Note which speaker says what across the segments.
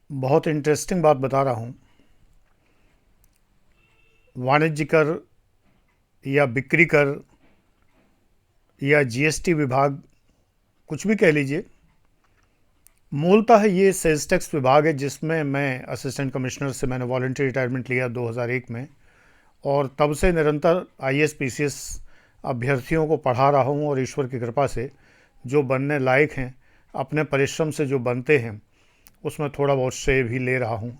Speaker 1: बहुत इंटरेस्टिंग बात बता रहा हूँ। वाणिज्य कर या बिक्री कर या जीएसटी विभाग, कुछ भी कह लीजिए, मूलतः ये सेल्स टैक्स विभाग है जिसमें मैं असिस्टेंट कमिश्नर से मैंने वॉलंटरी रिटायरमेंट लिया 2001 में, और तब से निरंतर आईएएस पीसीएस अभ्यर्थियों को पढ़ा रहा हूँ। और ईश्वर की कृपा से जो बनने लायक हैं, अपने परिश्रम से जो बनते हैं, उसमें थोड़ा बहुत श्रेय भी ले रहा हूँ।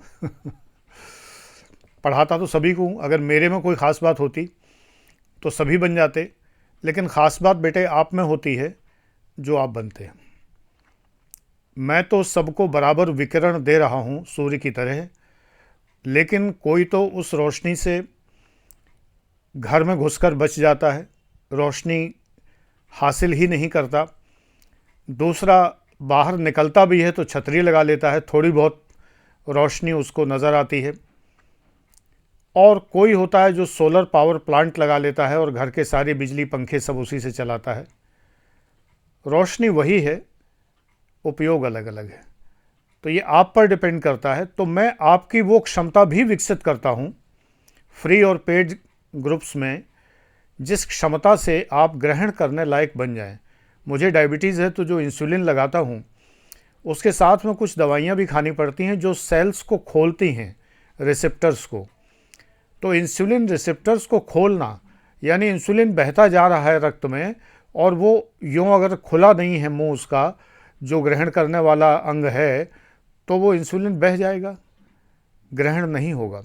Speaker 1: पढ़ाता तो सभी को हूँ। अगर मेरे में कोई ख़ास बात होती तो सभी बन जाते, लेकिन ख़ास बात बेटे आप में होती है जो आप बनते हैं। मैं तो सबको बराबर विकिरण दे रहा हूँ सूर्य की तरह, लेकिन कोई तो उस रोशनी से घर में घुसकर बच जाता है, रोशनी हासिल ही नहीं करता। दूसरा, बाहर निकलता भी है तो छतरी लगा लेता है, थोड़ी बहुत रोशनी उसको नज़र आती है। और कोई होता है जो सोलर पावर प्लांट लगा लेता है और घर के सारे बिजली पंखे सब उसी से चलाता है। रोशनी वही है, उपयोग अलग अलग है। तो ये आप पर डिपेंड करता है। तो मैं आपकी वो क्षमता भी विकसित करता हूँ फ्री और पेड ग्रुप्स में, जिस क्षमता से आप ग्रहण करने लायक बन जाएं। मुझे डायबिटीज़ है तो जो इंसुलिन लगाता हूँ उसके साथ में कुछ दवाइयाँ भी खानी पड़ती हैं जो सेल्स को खोलती हैं, रिसेप्टर्स को। तो इंसुलिन रिसेप्टर्स को खोलना यानी इंसुलिन बहता जा रहा है रक्त में, और वो यूँ अगर खुला नहीं है मुंह उसका, जो ग्रहण करने वाला अंग है, तो वो इंसुलिन बह जाएगा, ग्रहण नहीं होगा।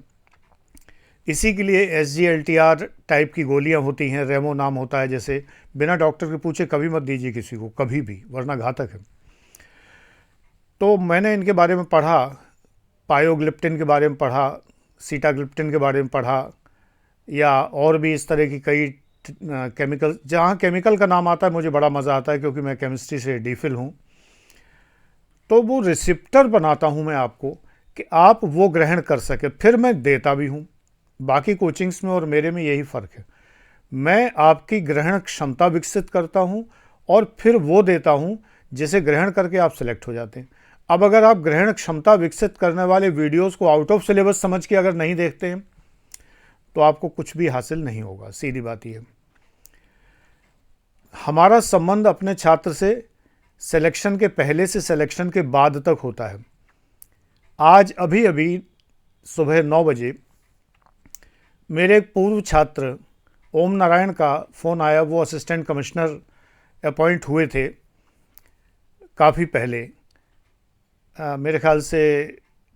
Speaker 1: इसी के लिए SGLT-R टाइप की गोलियां होती हैं, रेमो नाम होता है। जैसे बिना डॉक्टर के पूछे कभी मत दीजिए किसी को, कभी भी, वरना घातक है। तो मैंने इनके बारे में पढ़ा, पायोग्लिप्टिन के बारे में पढ़ा, सीटाग्लिप्टिन के बारे में पढ़ा, या और भी इस तरह की कई केमिकल। जहाँ केमिकल का नाम आता है मुझे बड़ा मज़ा आता है, क्योंकि मैं केमिस्ट्री से डीफिल हूँ। तो वो रिसेप्टर बनाता हूँ मैं आपको कि आप वो ग्रहण कर सके, फिर मैं देता भी हूँ। बाकी कोचिंग्स में और मेरे में यही फ़र्क है। मैं आपकी ग्रहण क्षमता विकसित करता हूँ और फिर वो देता हूँ जिसे ग्रहण करके आप सिलेक्ट हो जाते हैं। अब अगर आप ग्रहण क्षमता विकसित करने वाले वीडियोस को आउट ऑफ सिलेबस समझ के अगर नहीं देखते हैं तो आपको कुछ भी हासिल नहीं होगा। सीधी बात ये है। हमारा संबंध अपने छात्र से सिलेक्शन के पहले से सिलेक्शन के बाद तक होता है। आज अभी अभी सुबह 9 बजे मेरे एक पूर्व छात्र ओम नारायण का फ़ोन आया। वो असिस्टेंट कमिश्नर अपॉइंट हुए थे काफ़ी पहले, मेरे ख्याल से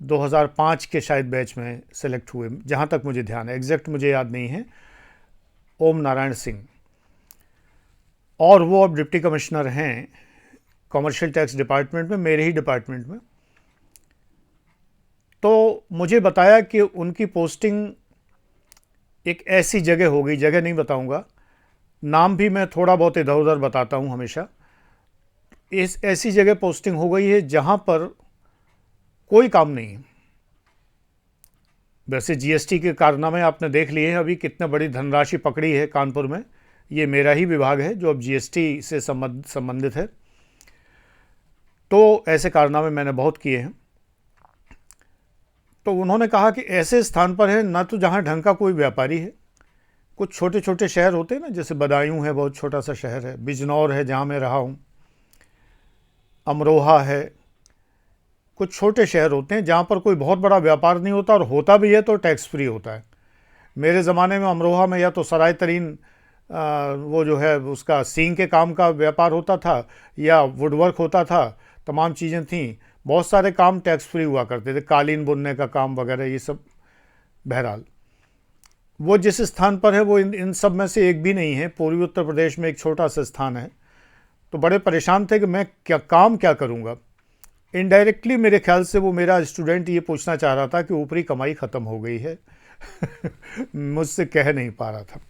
Speaker 1: 2005 के शायद बैच में सेलेक्ट हुए, जहाँ तक मुझे ध्यान है, एग्जैक्ट मुझे याद नहीं है। ओम नारायण सिंह, और वो अब डिप्टी कमिश्नर हैं कमर्शियल टैक्स डिपार्टमेंट में, मेरे ही डिपार्टमेंट में। तो मुझे बताया कि उनकी पोस्टिंग एक ऐसी जगह हो गई, जगह नहीं बताऊंगा, नाम भी मैं थोड़ा बहुत इधर उधर बताता हूं हमेशा। इस ऐसी जगह पोस्टिंग हो गई है जहां पर कोई काम नहीं है। वैसे जीएसटी के कारनामे आपने देख लिए हैं, अभी कितने बड़ी धनराशि पकड़ी है कानपुर में। ये मेरा ही विभाग है जो अब जीएसटी से संबंधित है। तो ऐसे कारनामे मैंने बहुत किए हैं। तो उन्होंने कहा कि ऐसे स्थान पर है ना तो जहाँ ढंग का कोई व्यापारी है। कुछ छोटे छोटे शहर होते हैं ना, जैसे बदायूं है, बहुत छोटा सा शहर है, बिजनौर है जहाँ मैं रहा हूँ, अमरोहा है। कुछ छोटे शहर होते हैं जहाँ पर कोई बहुत बड़ा व्यापार नहीं होता, और होता भी है तो टैक्स फ्री होता है। मेरे ज़माने में अमरोहा में या तो सराय तरीन वो जो है उसका सींग के काम का व्यापार होता था, या वुडवर्क होता था, तमाम चीज़ें थीं। बहुत सारे काम टैक्स फ्री हुआ करते थे, कालीन बुनने का काम वगैरह, ये सब। बहरहाल वो जिस स्थान पर है वो इन सब में से एक भी नहीं है। पूर्वी उत्तर प्रदेश में एक छोटा सा स्थान है। तो बड़े परेशान थे कि मैं क्या करूँगा। इनडायरेक्टली मेरे ख्याल से वो मेरा स्टूडेंट ये पूछना चाह रहा था कि ऊपरी कमाई ख़त्म हो गई है। मुझसे कह नहीं पा रहा था।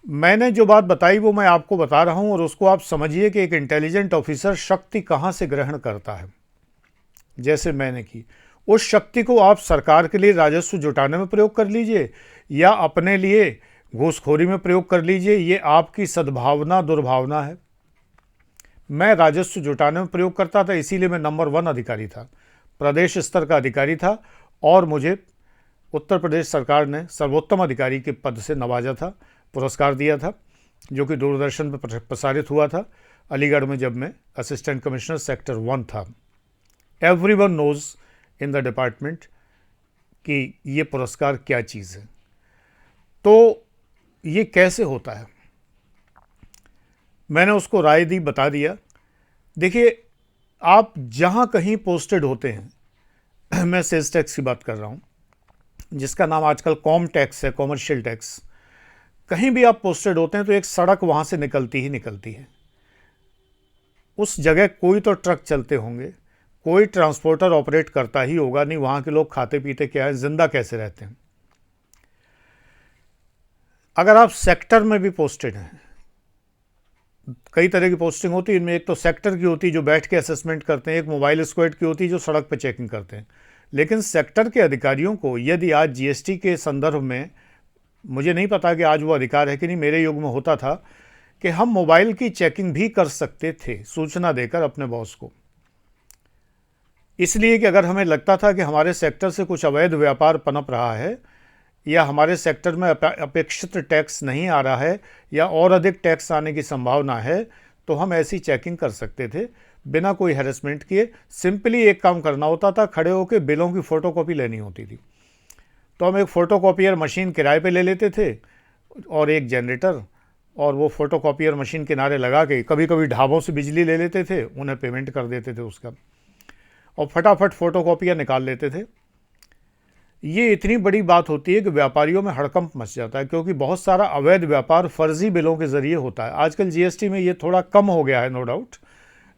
Speaker 1: मैंने जो बात बताई वो मैं आपको बता रहा हूँ, और उसको आप समझिए कि एक इंटेलिजेंट ऑफिसर शक्ति कहाँ से ग्रहण करता है। जैसे मैंने की, उस शक्ति को आप सरकार के लिए राजस्व जुटाने में प्रयोग कर लीजिए, या अपने लिए घूसखोरी में प्रयोग कर लीजिए। ये आपकी सद्भावना दुर्भावना है। मैं राजस्व जुटाने में प्रयोग करता था, इसीलिए मैं नंबर 1 अधिकारी था। प्रदेश स्तर का अधिकारी था और मुझे उत्तर प्रदेश सरकार ने सर्वोत्तम अधिकारी के पद से नवाजा था, पुरस्कार दिया था, जो कि दूरदर्शन पर प्रसारित हुआ था अलीगढ़ में, जब मैं असिस्टेंट कमिश्नर सेक्टर 1 था। Everyone knows in the department कि ये पुरस्कार क्या चीज़ है। तो ये कैसे होता है, मैंने उसको राय दी, बता दिया। देखिए, आप जहाँ कहीं पोस्टेड होते हैं, मैं सेल्स टैक्स की बात कर रहा हूँ, जिसका नाम आजकल कॉम टैक्स है, कॉमर्शियल टैक्स। कहीं भी आप पोस्टेड होते हैं तो एक सड़क वहाँ से निकलती ही निकलती है। उस जगह कोई तो ट्रक चलते होंगे, कोई ट्रांसपोर्टर ऑपरेट करता ही होगा, नहीं वहाँ के लोग खाते पीते क्या है, जिंदा कैसे रहते हैं। अगर आप सेक्टर में भी पोस्टेड हैं, कई तरह की पोस्टिंग होती है, इनमें एक तो सेक्टर की होती है जो बैठ के असेसमेंट करते हैं, एक मोबाइल स्क्वाड की होती है जो सड़क पर चेकिंग करते हैं। लेकिन सेक्टर के अधिकारियों को यदि आज जीएसटी के संदर्भ में, मुझे नहीं पता कि आज वो अधिकार है कि नहीं, मेरे युग में होता था कि हम मोबाइल की चेकिंग भी कर सकते थे सूचना देकर अपने बॉस को। इसलिए कि अगर हमें लगता था कि हमारे सेक्टर से कुछ अवैध व्यापार पनप रहा है या हमारे सेक्टर में अपेक्षित टैक्स नहीं आ रहा है या और अधिक टैक्स आने की संभावना है, तो हम ऐसी चेकिंग कर सकते थे बिना कोई हैरेसमेंट किए। सिंपली एक काम करना होता था, खड़े होकर बिलों की फ़ोटोकॉपी लेनी होती थी। तो हम एक फ़ोटोकॉपियर मशीन किराए पे ले लेते थे और एक जनरेटर, और वो फ़ोटोकॉपियर मशीन किनारे लगा के, कभी कभी ढाबों से बिजली ले लेते थे, उन्हें पेमेंट कर देते थे उसका, और फटाफट फ़ोटोकॉपियाँ निकाल लेते थे। ये इतनी बड़ी बात होती है कि व्यापारियों में हड़कंप मच जाता है, क्योंकि बहुत सारा अवैध व्यापार फर्जी बिलों के ज़रिए होता है। आजकल जीएसटी में ये थोड़ा कम हो गया है, नो डाउट,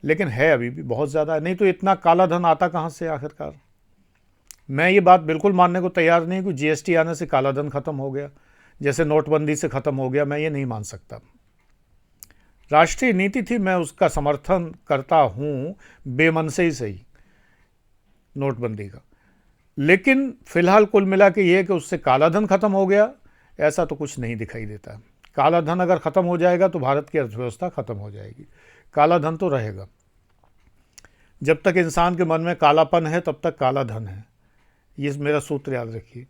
Speaker 1: लेकिन है अभी भी बहुत ज़्यादा। नहीं तो इतना काला धन आता कहाँ से आखिरकार। मैं ये बात बिल्कुल मानने को तैयार नहीं कि जीएसटी आने से काला धन खत्म हो गया, जैसे नोटबंदी से खत्म हो गया। मैं ये नहीं मान सकता। राष्ट्रीय नीति थी, मैं उसका समर्थन करता हूँ बेमन से ही सही, नोटबंदी का। लेकिन फिलहाल कुल मिला के ये कि उससे काला धन खत्म हो गया, ऐसा तो कुछ नहीं दिखाई देता। काला धन अगर खत्म हो जाएगा तो भारत की अर्थव्यवस्था खत्म हो जाएगी। काला धन तो रहेगा। जब तक इंसान के मन में कालापन है तब तक काला धन है। ये मेरा सूत्र याद रखिए,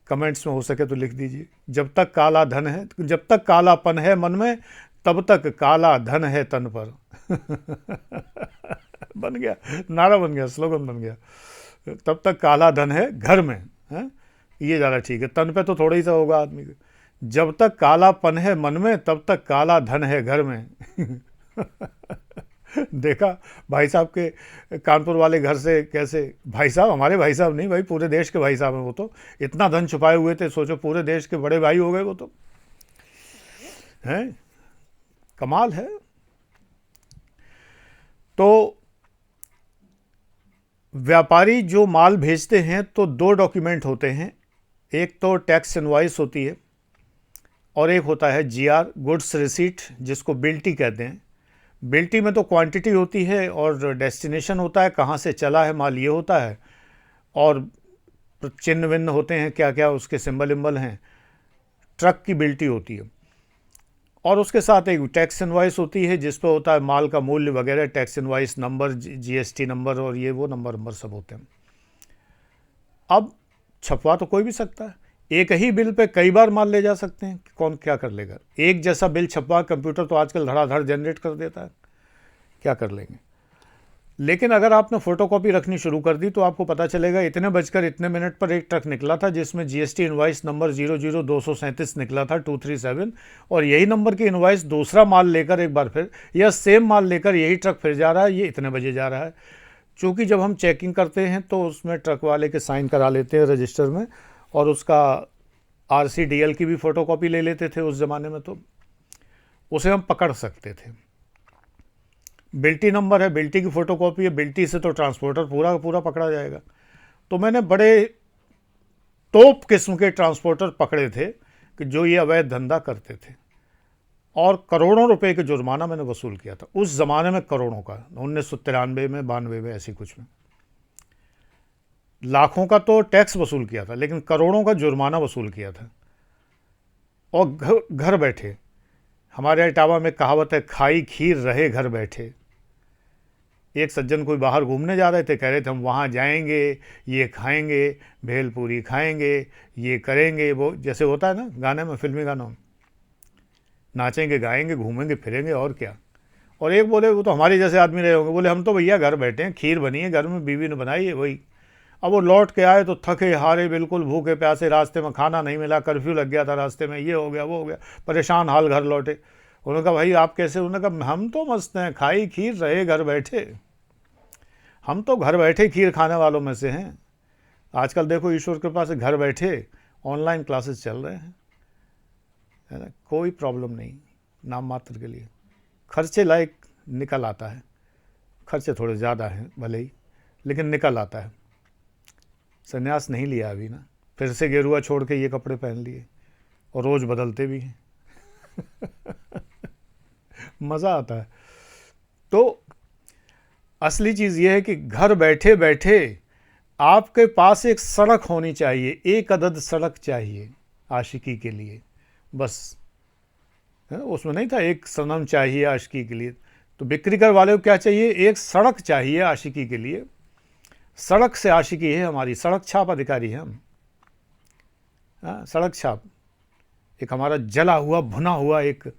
Speaker 1: कमेंट्स में हो सके तो लिख दीजिए। जब तक काला धन है, जब तक कालापन है मन में, तब तक काला धन है तन पर। बन गया, नारा बन गया, स्लोगन बन गया। तब तक काला धन है घर में, है ये ज़्यादा ठीक है। तन पे तो थोड़ा ही सा होगा आदमी को। जब तक कालापन है मन में, तब तक काला धन है घर में। देखा भाई साहब के कानपुर वाले घर से कैसे, भाई साहब हमारे भाई साहब नहीं भाई, पूरे देश के भाई साहब हैं वो तो। इतना धन छुपाए हुए थे, सोचो पूरे देश के बड़े भाई हो गए वो तो, हैं, कमाल है। तो व्यापारी जो माल भेजते हैं तो दो डॉक्यूमेंट होते हैं, एक तो टैक्स इनवॉइस होती है और एक होता है जीआर, गुड्स रिसीट, जिसको बिल्टी कहते हैं। बिल्टी में तो क्वांटिटी होती है और डेस्टिनेशन होता है, कहाँ से चला है माल ये होता है, और चिन्ह विन्ह होते हैं, क्या क्या उसके सिंबल इम्बल हैं। ट्रक की बिल्टी होती है और उसके साथ एक टैक्स इनवॉइस होती है जिस पर होता है माल का मूल्य वगैरह, tax invoice number, GST number और ये वो नंबर सब होते हैं। अब छपवा तो कोई भी सकता है, एक ही बिल पे कई बार माल ले जा सकते हैं, कौन क्या कर लेगा। एक जैसा बिल छपवा, कंप्यूटर तो आजकल धड़ाधड़ जनरेट कर देता है, क्या कर लेंगे। लेकिन अगर आपने फोटोकॉपी रखनी शुरू कर दी तो आपको पता चलेगा इतने बजकर इतने मिनट पर एक ट्रक निकला था जिसमें जीएसटी इनवॉइस नंबर 00237 निकला था 237, और यही नंबर की इनवॉइस दूसरा माल लेकर एक बार फिर, या सेम माल लेकर यही ट्रक फिर जा रहा है, ये इतने बजे जा रहा है। चूँकि जब हम चेकिंग करते हैं तो उसमें ट्रक वाले के साइन करा लेते हैं रजिस्टर में, और उसका RCDL की भी फ़ोटोकॉपी ले लेते थे उस ज़माने में, तो उसे हम पकड़ सकते थे। बिल्टी नंबर है, बिल्टी की फ़ोटोकॉपी है, बिल्टी से तो ट्रांसपोर्टर पूरा का पूरा पकड़ा जाएगा। तो मैंने बड़े टॉप किस्म के ट्रांसपोर्टर पकड़े थे कि जो ये अवैध धंधा करते थे, और करोड़ों रुपए के जुर्माना मैंने वसूल किया था उस ज़माने में, करोड़ों का, 1993 में, 92 में, ऐसी कुछ में। लाखों का तो टैक्स वसूल किया था, लेकिन करोड़ों का जुर्माना वसूल किया था। और घर बैठे, हमारे इटावा में कहावत है, खाई खीर रहे घर बैठे। एक सज्जन कोई बाहर घूमने जा रहे थे, कह रहे थे हम वहाँ जाएंगे, ये खाएंगे, भेलपूरी खाएंगे, ये करेंगे, वो जैसे होता है ना गाने में, फिल्मी गानों में, नाचेंगे गाएंगे घूमेंगे फिरेंगे और क्या। और एक बोले वो तो हमारे जैसे आदमी रहे होंगे, बोले हम तो भैया घर बैठे हैं, खीर बनी है घर में, बीवी ने बनाई है वही। अब वो लौट के आए तो थके हारे, बिल्कुल भूखे प्यासे, रास्ते में खाना नहीं मिला, कर्फ्यू लग गया था रास्ते में, ये हो गया वो हो गया, परेशान हाल घर लौटे। उन्होंने कहा भाई आप कैसे? उन्होंने कहा हम तो मस्त हैं, खाई खीर रहे घर बैठे, हम तो घर बैठे खीर खाने वालों में से हैं। आजकल देखो ईश्वर की कृपा से घर बैठे ऑनलाइन क्लासेस चल रहे हैं, है ना, कोई प्रॉब्लम नहीं, नाम मात्र के लिए खर्चे लायक निकल आता है। खर्चे थोड़े ज़्यादा हैं भले ही, लेकिन निकल आता है। संन्यास नहीं लिया अभी ना, फिर से गेरुआ छोड़ के ये कपड़े पहन लिए और रोज़ बदलते भी हैं। मज़ा आता है। तो असली चीज़ ये है कि घर बैठे बैठे आपके पास एक सड़क होनी चाहिए, एक अदद सड़क चाहिए आशिकी के लिए, बस, है ना। उसमें नहीं था एक सनम चाहिए आशिकी के लिए, तो बिक्रीकर वाले को क्या चाहिए? एक सड़क चाहिए आशिकी के लिए। सड़क से आशिकी है हमारी, सड़क छाप अधिकारी हैं हम। हाँ, सड़क छाप। एक हमारा जला हुआ भुना हुआ एक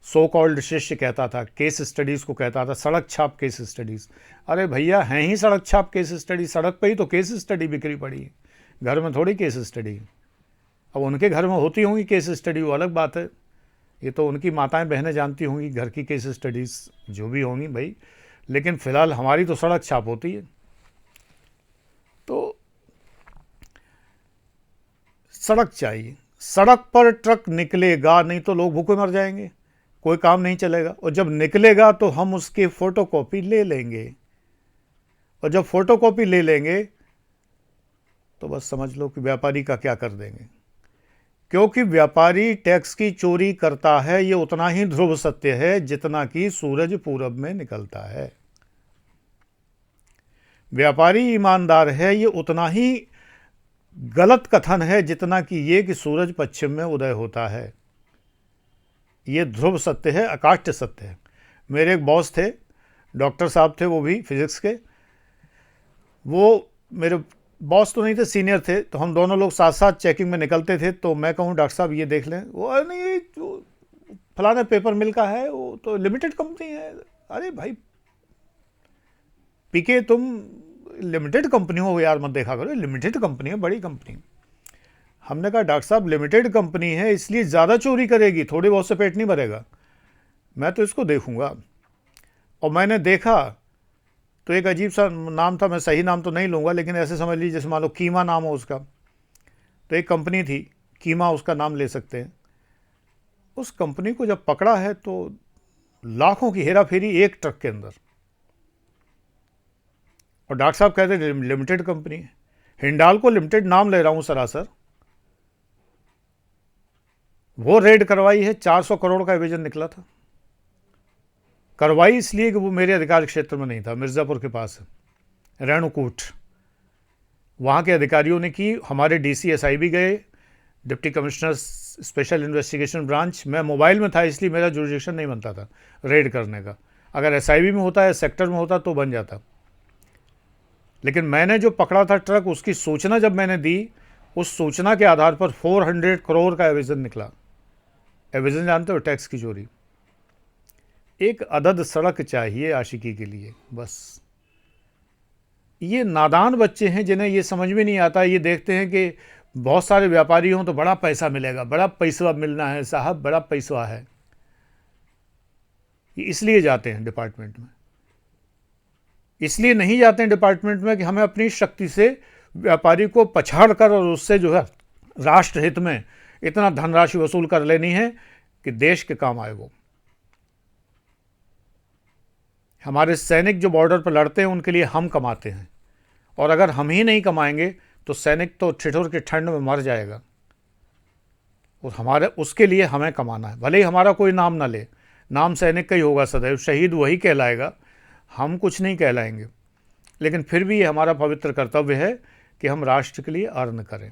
Speaker 1: सो कॉल्ड शिष्य कहता था, केस स्टडीज़ को कहता था सड़क छाप केस स्टडीज़। अरे भैया हैं ही सड़क छाप केस स्टडी, सड़क पे ही तो केस स्टडी बिक्री पड़ी है, घर में थोड़ी केस स्टडी। अब उनके घर में होती होंगी केस स्टडी, वो अलग बात है, ये तो उनकी माताएं बहनें जानती होंगी घर की केस स्टडीज़ जो भी होंगी भाई, लेकिन फ़िलहाल हमारी तो सड़क छाप होती है। तो सड़क चाहिए, सड़क पर ट्रक निकलेगा, नहीं तो लोग भूखे मर जाएंगे, कोई काम नहीं चलेगा। और जब निकलेगा तो हम उसकी फ़ोटोकॉपी ले लेंगे, और जब फ़ोटोकॉपी ले लेंगे तो बस समझ लो कि व्यापारी का क्या कर देंगे। क्योंकि व्यापारी टैक्स की चोरी करता है, ये उतना ही ध्रुव सत्य है जितना कि सूरज पूरब में निकलता है। व्यापारी ईमानदार है, ये उतना ही गलत कथन है जितना कि ये कि सूरज पश्चिम में उदय होता है। ये ध्रुव सत्य है, अकाट्य सत्य है। मेरे एक बॉस थे, डॉक्टर साहब थे, वो भी फिजिक्स के। वो मेरे बॉस तो नहीं थे, सीनियर थे, तो हम दोनों लोग साथ साथ चेकिंग में निकलते थे। तो मैं कहूँ डॉक्टर साहब ये देख लें, वो अरे नहीं जो फलाने पेपर मिल का है, वो तो लिमिटेड कंपनी है। अरे भाई पीके तुम लिमिटेड कंपनी हो यार, मत देखा करो, लिमिटेड कंपनी है, बड़ी कंपनी। हमने कहा डॉक्टर साहब लिमिटेड कंपनी है इसलिए ज़्यादा चोरी करेगी, थोड़ी बहुत से पेट नहीं भरेगा, मैं तो इसको देखूंगा। और मैंने देखा तो एक अजीब सा नाम था, मैं सही नाम तो नहीं लूँगा, लेकिन ऐसे समझ लीजिए जैसे मान लो कीमा नाम हो उसका, तो एक कंपनी थी कीमा, उसका नाम ले सकते हैं। उस कंपनी को जब पकड़ा है तो लाखों की हेरा फेरी एक ट्रक के अंदर, और डॉक्टर साहब कहते हैं लिमिटेड कंपनी है। हिंडाल्को लिमिटेड नाम ले रहा हूँ सरासर, वो रेड करवाई है, 400 करोड़ का एविजन निकला था। करवाई इसलिए कि वो मेरे अधिकार क्षेत्र में नहीं था, मिर्ज़ापुर के पास है, रेणुकूट, वहाँ के अधिकारियों ने की। हमारे डीसी एसआई भी गए, deputy commissioner special investigation branch. मैं मोबाइल में था इसलिए मेरा जुरिडिक्शन नहीं बनता था रेड करने का, अगर एसआईबी में होता है, सेक्टर में होता तो बन जाता। लेकिन मैंने जो पकड़ा था ट्रक, उसकी सूचना जब मैंने दी, उस सूचना के आधार पर 400 करोड़ का एविजन निकला। एविजन जानते हो, टैक्स की चोरी। एक अदद सड़क चाहिए आशिकी के लिए, बस। ये नादान बच्चे हैं जिन्हें ये समझ में नहीं आता। ये देखते हैं कि बहुत सारे व्यापारी हों तो बड़ा पैसा मिलेगा, बड़ा पैसा मिलना है साहब, बड़ा पैसा है, ये इसलिए जाते हैं डिपार्टमेंट में। इसलिए नहीं जाते हैं डिपार्टमेंट में कि हमें अपनी शक्ति से व्यापारी को पछाड़ कर और उससे जो है राष्ट्र हित में इतना धनराशि वसूल कर लेनी है कि देश के काम आए। वो हमारे सैनिक जो बॉर्डर पर लड़ते हैं उनके लिए हम कमाते हैं, और अगर हम ही नहीं कमाएंगे तो सैनिक तो ठिठुर की ठंड में मर जाएगा। और हमारे उसके लिए हमें कमाना है, भले ही हमारा कोई नाम ना ले, नाम सैनिक का ही होगा सदैव, शहीद वही कहलाएगा, हम कुछ नहीं कहलाएंगे। लेकिन फिर भी ये हमारा पवित्र कर्तव्य है कि हम राष्ट्र के लिए अर्न करें।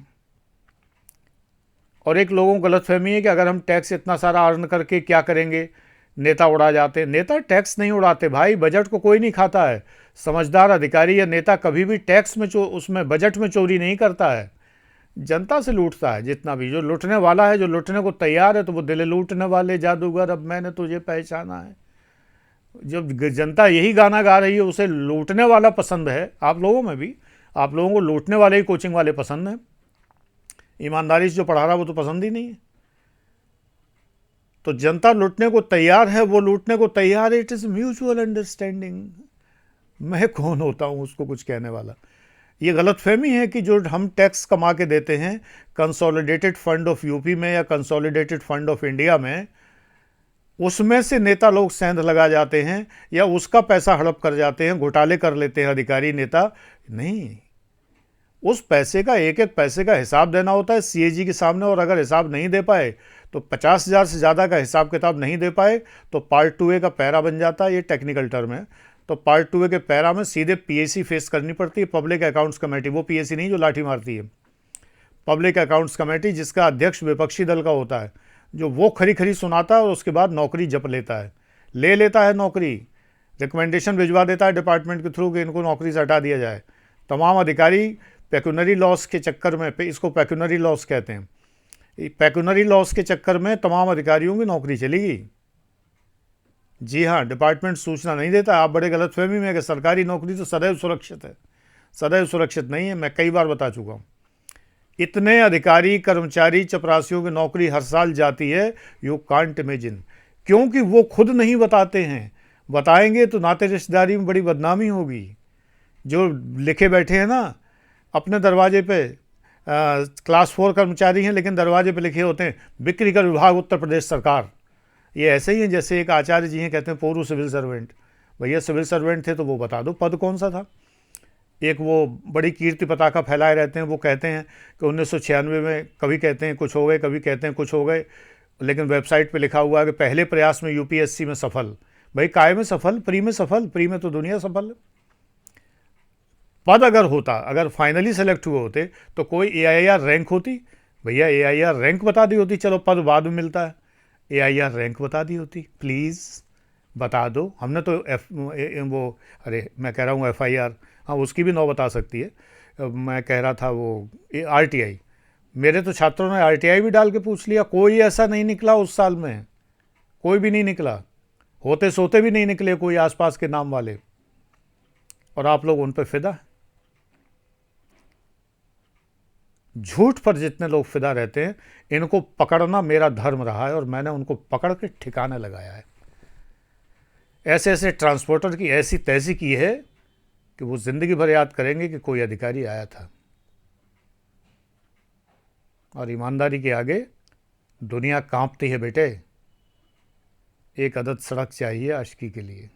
Speaker 1: और एक लोगों को गलतफहमी है कि अगर हम टैक्स इतना सारा अर्न करके क्या करेंगे, नेता उड़ा जाते हैं। नेता टैक्स नहीं उड़ाते भाई, बजट को कोई नहीं खाता है। समझदार अधिकारी या नेता कभी भी टैक्स में उसमें बजट में चोरी नहीं करता है, जनता से लूटता है। जितना भी जो लूटने वाला है, जो लूटने को तैयार है, तो वो दिल लूटने वाले जादूगर अब मैंने तुझे पहचाना है। जब जनता यही गाना गा रही है, उसे लूटने वाला पसंद है। आप लोगों में भी, आप लोगों को लूटने वाले ही कोचिंग वाले पसंद हैं। ईमानदारी से जो पढ़ा रहा वो तो पसंद ही नहीं है। तो जनता लूटने को तैयार है, वो लूटने को तैयार है। It is mutual understanding. मैं कौन होता हूँ उसको कुछ कहने वाला। ये गलतफहमी है कि जो हम टैक्स कमा के देते हैं कंसोलिडेटेड फंड ऑफ यूपी में या कंसोलिडेटेड फंड ऑफ इंडिया में, उसमें से नेता लोग सेंध लगा जाते हैं या उसका पैसा हड़प कर जाते हैं, घोटाले कर लेते हैं अधिकारी नेता। नहीं, उस पैसे का, एक एक पैसे का हिसाब देना होता है सीएजी के सामने। और अगर हिसाब नहीं दे पाए तो 50,000 से ज़्यादा का हिसाब किताब नहीं दे पाए तो पार्ट 2A का पैरा बन जाता है। ये टेक्निकल टर्म है। तो पार्ट 2A के पैरा में सीधे पीएसी फेस करनी पड़ती है, पब्लिक अकाउंट्स कमेटी। वो पीएसी नहीं जो लाठी मारती है, पब्लिक अकाउंट्स कमेटी, जिसका अध्यक्ष विपक्षी दल का होता है, जो वो खरी खरी सुनाता है और उसके बाद नौकरी जप लेता है, ले लेता है नौकरी, रिकमेंडेशन भिजवा देता है डिपार्टमेंट के थ्रू कि इनको नौकरी से हटा दिया जाए। तमाम अधिकारी पेक्यूनरी लॉस के चक्कर में, इसको पेक्यूनरी लॉस कहते हैं, पेक्यूनरी लॉस के चक्कर में तमाम अधिकारियों की नौकरी चली गई। जी हाँ, डिपार्टमेंट सूचना नहीं देता। आप बड़े गलतफहमी में कि सरकारी नौकरी तो सदैव सुरक्षित है। सदैव सुरक्षित नहीं है, मैं कई बार बता चुका हूँ। इतने अधिकारी, कर्मचारी, चपरासियों की नौकरी हर साल जाती है, यू कांट इमेजिन। क्योंकि वो खुद नहीं बताते हैं। बताएंगे तो नाते रिश्तेदारी में बड़ी बदनामी होगी। जो लिखे बैठे हैं ना अपने दरवाजे पे, क्लास 4 कर्मचारी हैं लेकिन दरवाजे पे लिखे होते हैं बिक्री कर विभाग उत्तर प्रदेश सरकार। ये ऐसे ही है जैसे एक आचार्य जी हैं, कहते हैं पूर्व सिविल सर्वेंट। भैया सिविल सर्वेंट थे तो वो बता दो पद कौन सा था। एक वो बड़ी कीर्ति पताका फैलाए रहते हैं। वो कहते हैं कि 1996 में, कभी कहते हैं कुछ हो गए, कभी कहते हैं कुछ हो गए, लेकिन वेबसाइट पे लिखा हुआ है कि पहले प्रयास में यूपीएससी में सफल। भाई काय में सफल? प्री में सफल? प्री में तो दुनिया सफल है। पद अगर होता, अगर फाइनली सेलेक्ट हुए होते तो कोई एआईआर रैंक होती। भैया एआईआर रैंक बता दी होती, चलो पद बाद में मिलता है। एआईआर रैंक बता दी होती, प्लीज़ बता दो। हमने तो वो, अरे मैं कह रहा हूँ एफआईआर, हाँ उसकी भी 9 बता सकती है। मैं कह रहा था वो आरटीआई, मेरे तो छात्रों ने आरटीआई भी डाल के पूछ लिया, कोई ऐसा नहीं निकला उस साल में, कोई भी नहीं निकला। होते सोते भी नहीं निकले कोई आसपास के नाम वाले, और आप लोग उन पर फिदा। झूठ पर जितने लोग फिदा रहते हैं, इनको पकड़ना मेरा धर्म रहा है और मैंने उनको पकड़ के ठिकाने लगाया है। ऐसे ऐसे ट्रांसपोर्टर की ऐसी तैसी की है कि वो ज़िंदगी भर याद करेंगे कि कोई अधिकारी आया था। और ईमानदारी के आगे दुनिया कांपती है बेटे। एक अदद सड़क चाहिए आशिकी के लिए।